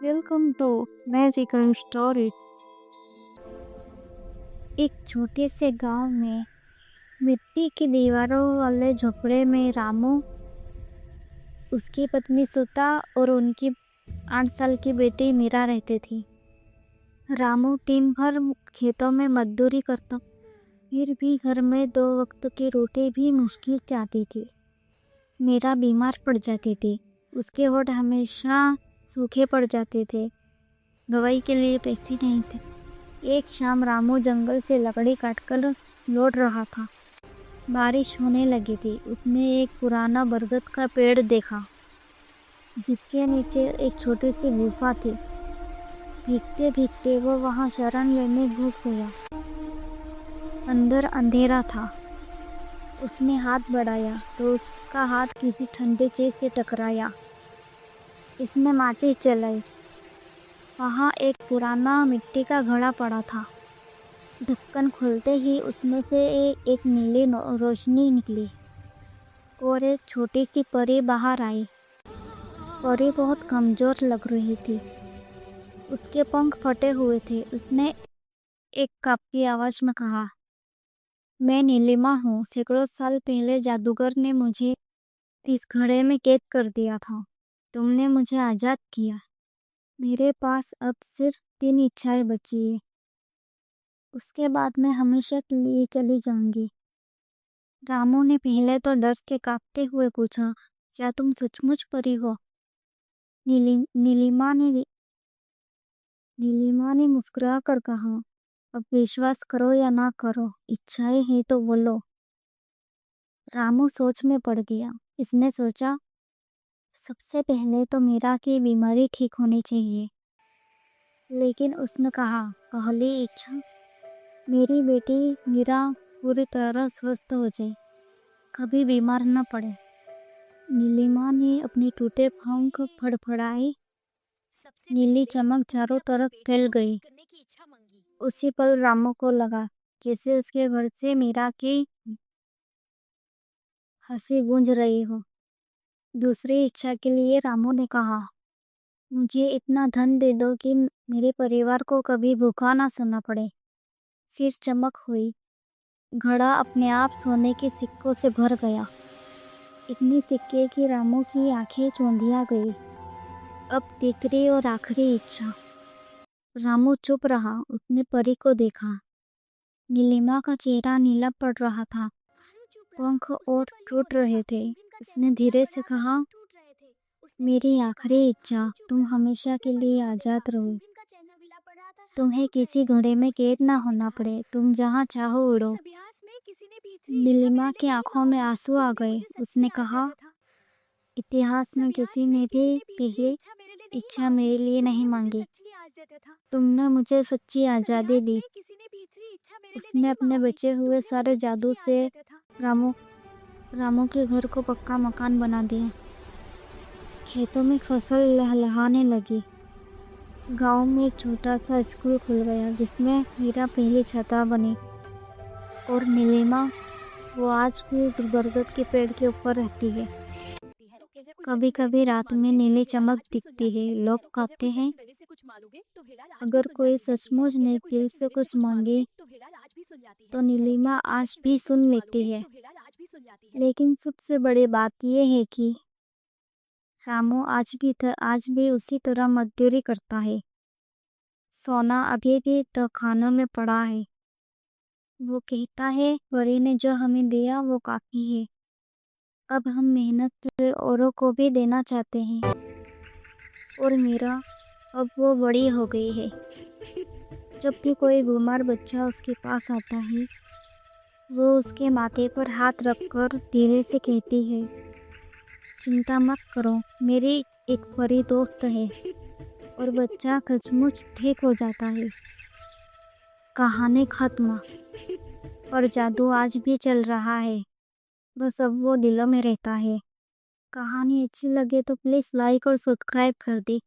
Welcome to magical story. एक छोटे से गांव में मिट्टी की दीवारों वाले झोपड़े में रामू, उसकी पत्नी सुता और उनकी 8 साल की बेटी मीरा रहते थे। रामू दिन भर खेतों में मजदूरी करता, फिर भी घर में 2 वक्त की रोटी भी मुश्किल से आती थी। मीरा बीमार पड़ जाती थी, उसके होठ हमेशा सूखे पड़ जाते थे, दवाई के लिए पैसे नहीं थे। एक शाम रामू जंगल से लकड़ी काटकर लौट रहा था। बारिश होने लगी थी। उसने एक पुराना बरगद का पेड़ देखा, जिसके नीचे एक छोटी सी गुफा थी। भीगते भीगते वो वहां शरण लेने घुस गया। अंदर अंधेरा था। उसने हाथ बढ़ाया तो उसका हाथ किसी ठंडे चीज से टकराया। इसने माचिस जलाई। वहाँ एक पुराना मिट्टी का घड़ा पड़ा था। ढक्कन खोलते ही उसमें से एक नीली रोशनी निकली और एक छोटी सी परी बाहर आई। परी बहुत कमजोर लग रही थी। उसके पंख फटे हुए थे। उसने एक कांपती आवाज में कहा, मैं नीलिमा हूँ। सैकड़ों साल पहले जादूगर ने मुझे इस घड़े में कैद कर दिया था। तुमने मुझे आजाद किया। मेरे पास अब सिर्फ 3 इच्छाएं बची है। उसके बाद मैं हमेशा के लिए चली जाऊंगी। रामू ने पहले तो डर के कांपते हुए पूछा, क्या तुम सचमुच परी हो? नीलिमा ने मुस्कुरा कर कहा, अब विश्वास करो या ना करो, इच्छाएं हैं तो बोलो। रामू सोच में पड़ गया। इसने सोचा, सबसे पहले तो मीरा की बीमारी ठीक होनी चाहिए। लेकिन उसने कहा, पहली इच्छा मेरी बेटी मीरा पूरी तरह स्वस्थ हो जाए, कभी बीमार न पड़े। नीलिमा ने अपने टूटे पंख फड़फड़ाए। नीली चमक चारों तरफ फैल गई। उसी पल रामू को लगा जैसे उसके घर से मीरा की हंसी गूंज रही हो। दूसरी इच्छा के लिए रामू ने कहा, मुझे इतना धन दे दो कि मेरे परिवार को कभी भूखा ना सोना पड़े। फिर चमक हुई। घड़ा अपने आप सोने के सिक्कों से भर गया। इतनी सिक्के कि रामू की आंखें चौंधिया गई। अब तीसरी और आखिरी इच्छा। रामू चुप रहा। उसने परी को देखा। नीलिमा का चेहरा नीला पड़ रहा था, पंख और टूट रहे थे। उसने धीरे से कहा, मेरी आखिरी इच्छा, तुम हमेशा के लिए आजाद रहो। तुम्हें किसी घड़े में कैद ना होना पड़े, तुम जहाँ चाहो उड़ो। नीलिमा की आंखों में आंसू आ गए। उसने कहा, इतिहास में किसी ने भी पहली इच्छा मेरे लिए नहीं मांगी। तुमने मुझे सच्ची आज़ादी दी। उसने अपने बचे हुए सारे जादू से रामू के घर को पक्का मकान बना दिया। खेतों में फसल लहलहाने लगी। गांव में एक छोटा सा स्कूल खुल गया, जिसमें मीरा पहली छात्रा बनी। और नीलिमा, वो आज भी उस बरगद के पेड़ के ऊपर रहती है। कभी कभी रात में नीली चमक दिखती है। लोग कहते हैं, अगर कोई सचमुच ने दिल से कुछ मांगे तो नीलिमा आज भी सुन लेती है। लेकिन सबसे बड़ी बात यह है कि रामू आज भी उसी तरह मजदूरी करता है। सोना अभी भी तहखानों में पड़ा है। वो कहता है, परी ने जो हमें दिया वो काफी है। अब हम मेहनत से औरों को भी देना चाहते हैं। और मीरा, अब वो बड़ी हो गई है। जब भी कोई बीमार बच्चा उसके पास आता है, वो उसके माथे पर हाथ रखकर धीरे से कहती है, चिंता मत करो, मेरी एक परी दोस्त है। और बच्चा सचमुच ठीक हो जाता है। कहानी खत्म। पर जादू आज भी चल रहा है, बस अब वो दिलों में रहता है। कहानी अच्छी लगे तो प्लीज़ लाइक और सब्सक्राइब कर दे।